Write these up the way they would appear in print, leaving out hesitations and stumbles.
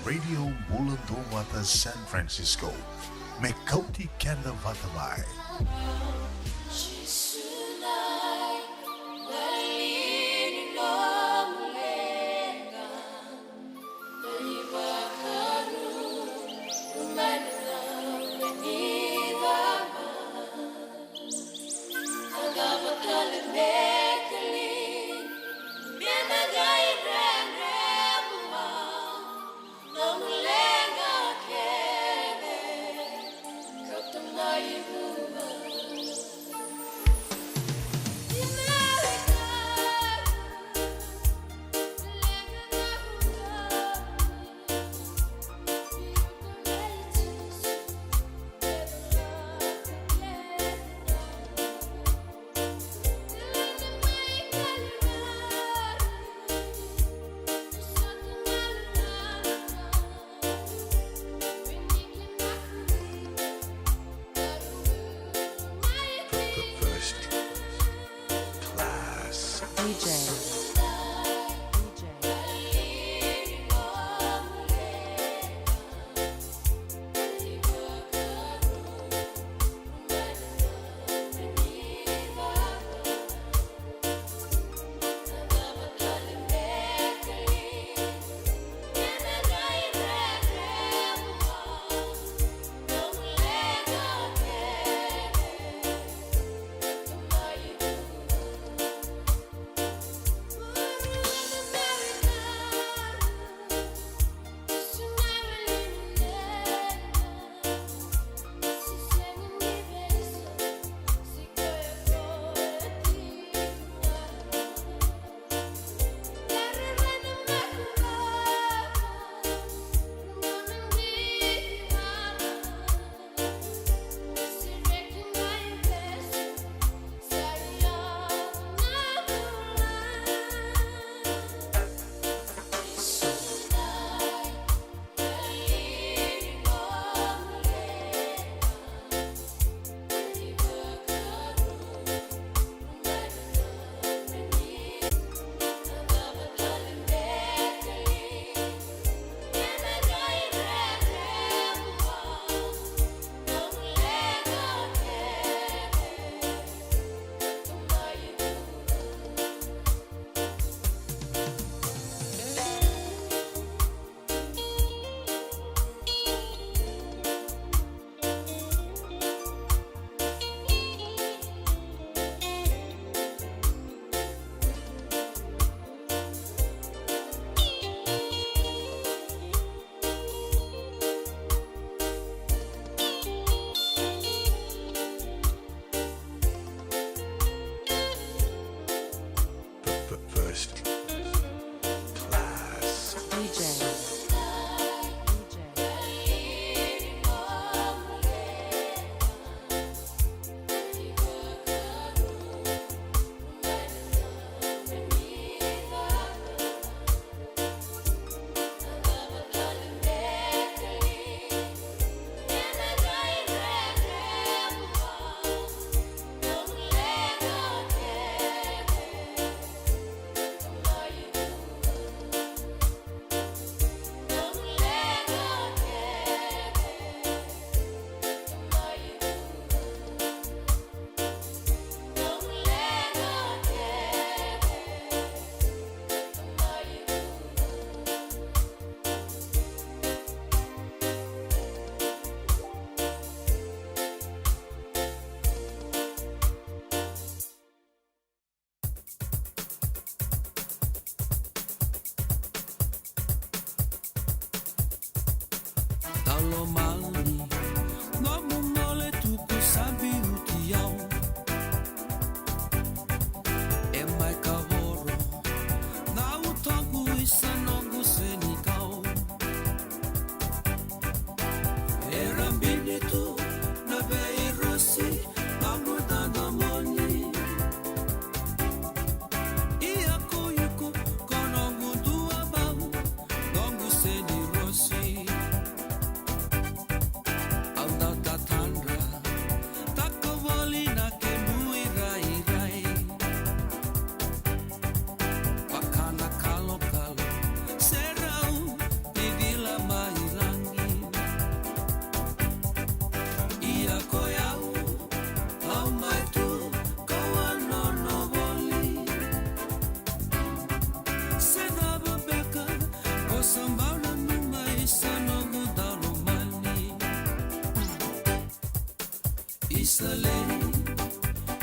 Radio Mulutowata San Francisco. Mekoti Kenda Vatamai.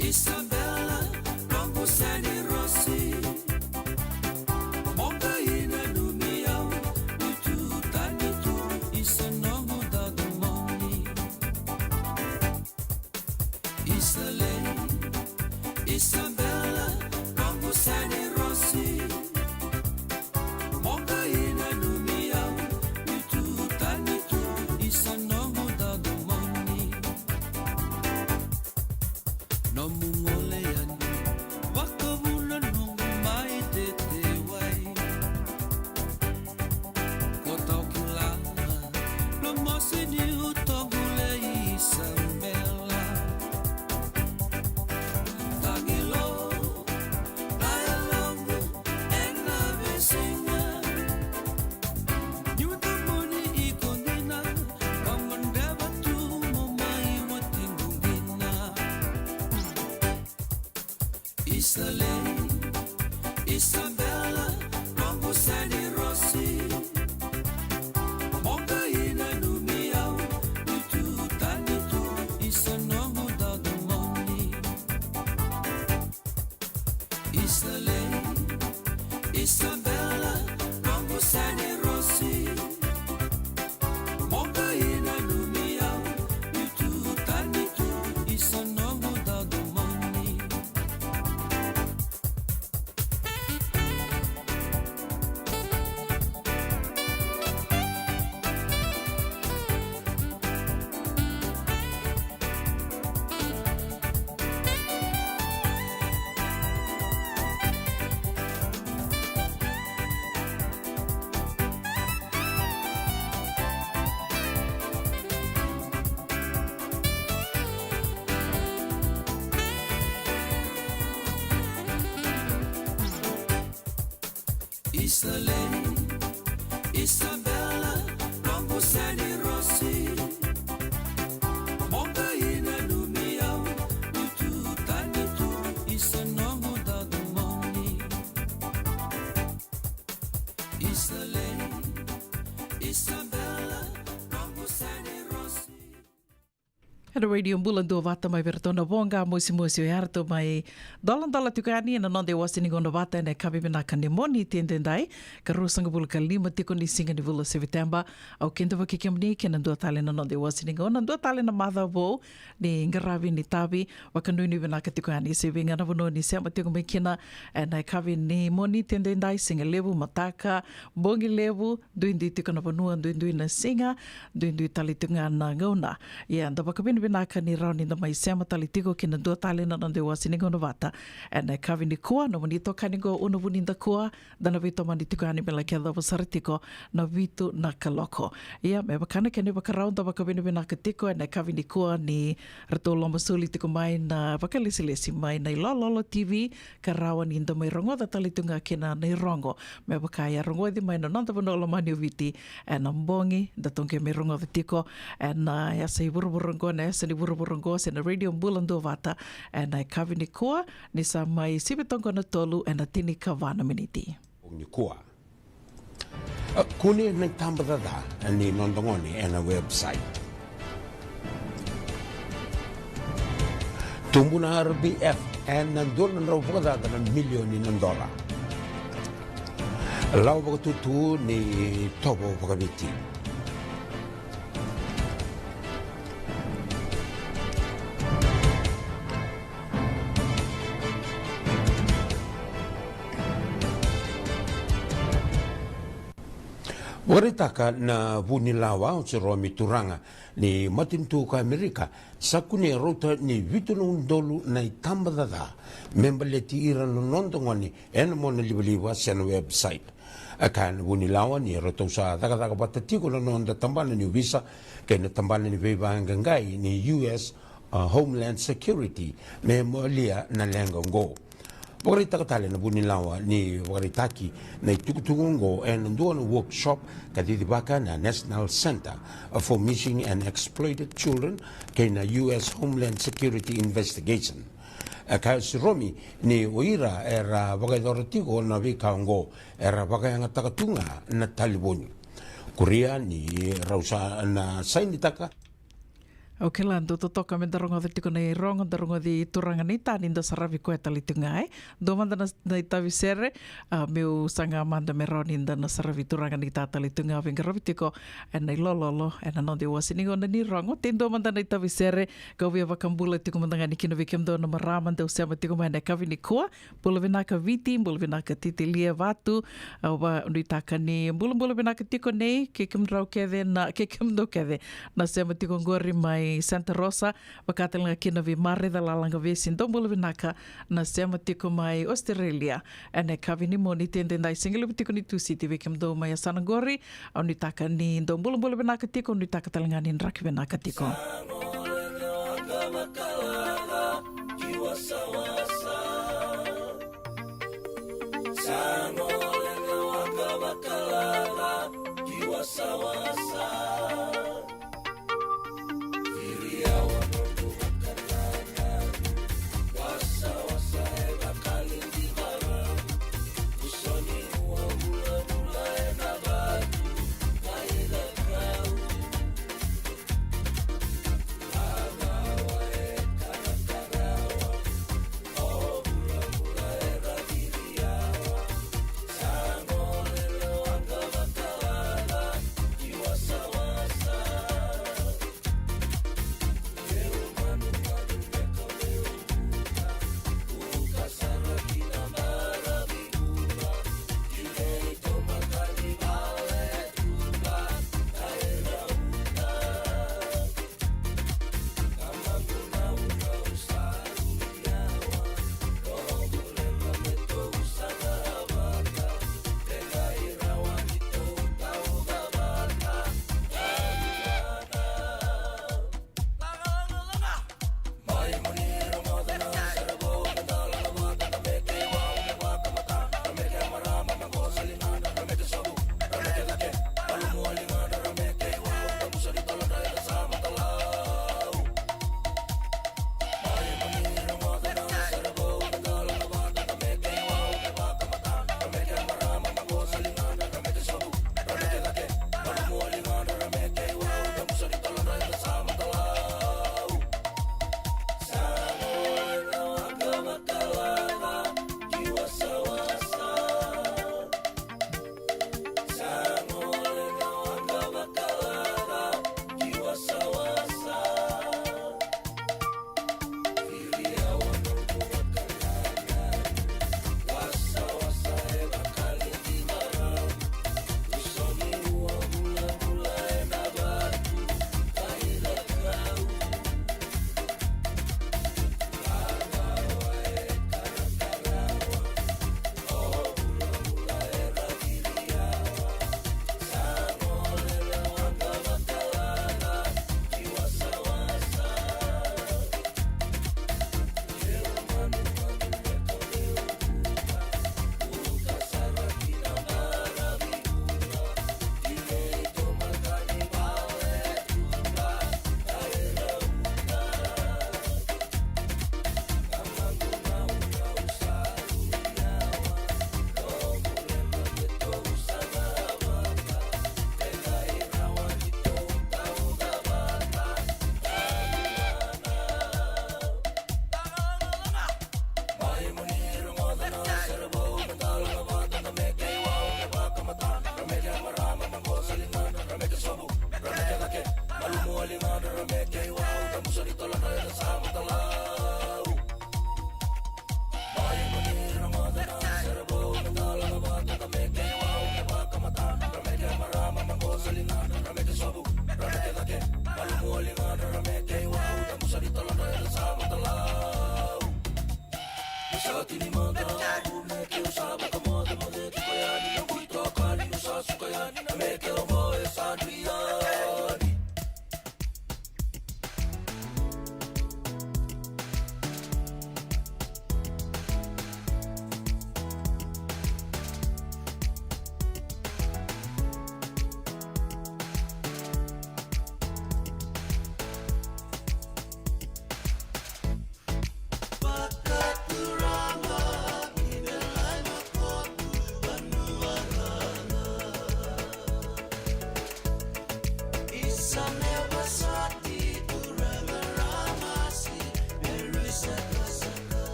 Isabella, Rombosani Rossi, Monga ina lumia, Utu Tanitu, Isanogo da Domoni, Isabella, Rombosani Rossi, Monga ina lumia, Utu Tanitu, Isanogo da Domoni. No mungolean, wakabulan nung may teteway. Kotaw kilala, lumasin niyo tagulay Isabella. Tagilo, dialogue, and navesinga. Nyuta muni ikondina, kamandaba tu mumay watingungina. Isabella, Rombosani Rossi, Monga ina lumia, Utu Tanitu, Isanogo da Domoni. Isabella, Rombosani Rossi, Monga ina lumia, Utu Tanitu, Isanogo da Domoni. Isabella, Rombosani Rossi, Monga ina lumia, Utu Tanitu, Isanogo da Domoni. Isabella, Rombosani Rossi. Era radio bulan do vata mai vertona bonga mosi o yarto mai dolan tukani na non de wasi ni gono vata ne kabi bina kande moni tendendai karusanga bul kalima tiko ni singa ni vula September au kento va kikemni kena do tale na non de wasi ni gono do tale na madha vo ni ngaravi ni tabi wakandu ni bina tukani se vinga na vono ni se matiko me kena na kabi ni moni tendendai singa levu mataka bongi levu duindi tiko na vanua duindi na singa duindi tali tunga na ngona ya anda bakabini binaka ni rauni na mai sema tali tiko kina dua tali na nande wasi ni gono vata ena kavi ni kua no mani toka ni go uno vuni nda kua dana vito mani tiko ani mela kia dhawa saritiko na vitu na kaloko ia me bakana kene baka raunda baka bini binaka tiko ena kavi ni kua ni rato lomba suli tiko mai na baka lesi mai na Ilololo TV ka rawa ni nda mai rongo da tali tunga kina na rongo me baka ia rongo di mai na nanda vano mani o viti ena mbongi da tongke me rongo da tiko ena ya sa iburuburungo na sa ni buruburungo sa na radio bulan do vata ena kavi ni kua ni sa mai sibitongo na tolu ena tini ka vana miniti. Ni kua. Kuni nang tambadada ni nondongoni ena website. Tumbu na RBF en nandun ng rawpagdada ng milyoni ng dolar. Lau bagatutu ni Tobo Pagabiti. Waritaka na vunilawa o si Romy Turanga ni matintu ka Amerika sa kuni rota ni vitulong dolu na itambadada membaleti iran nondongoni en mo na libaliwa sa website. Akan vunilawa ni roto sa daga batatiko na nonda tambalan ni visa kay na tambalan ni Beba Hangangay ni US Homeland Security me molia na lengongo. Wakarita katali na bunilawa ni waritaki na itukutungo and doon workshop kadidibaka na National Center for Missing and Exploited Children kay na US Homeland Security Investigation. Kaya si Romy ni Oira era wakay doratigo na vikaongo era wakay ang takatunga na talibonyo. kuria ni rausa na saini taka. Ok la, ndo totoka me darongo de tiko nei rongo, darongo di turanga ni tani nda saravi koe tali tungai. Do manda na itavi sere, meu sanga amanda me roni nda na saravi turanga ni tali tungai. Venga ravi tiko, e nei lololo, e na non de wasiningo na ni rongo. Tendo manda na itavi sere, kau via wakambula tiko manda ngani kino vikem do na marama, nda usema tiko mai na kavi ni kua. Bula vinaka viti, bula vinaka titi lia vatu, wa unitaka ni, bula vinaka tiko nei, ke kem rau kede na, ke kem do kede, na sema tiko ngori mai Santa Rosa, wakatelanga kina vi mare da lalanga vesi ndombulu vinaka na sema tiko mai Australia. Ane kavi ni moni tende ndai singile tiko ni tu siti vikem do mai Sanagori, au ni taka ni ndombulu vinaka tiko, ni taka talanga ni nraki vinaka tiko.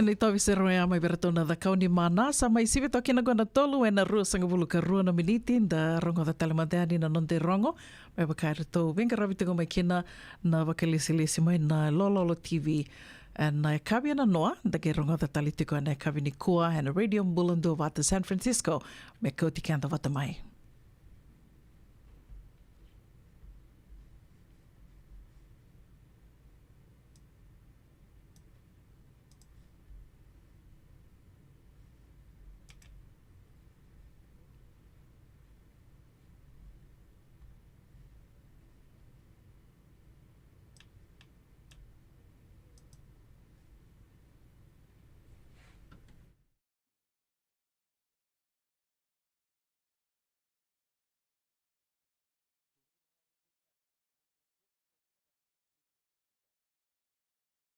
Ni tawi se roe mai beratona da kauni mana sa mai siwe toki na gona tolu e na rua sanga bulu ka rua na miniti da rongo da talamadani na non te rongo mai bakaira tau venga ravitego mai kina na wakalesi mai na Lololo TV na e kawi ana noa da ke rongo da talitiko na e kawi ni kua and a radio Bulando Vata San Francisco me koti kanta vata mai.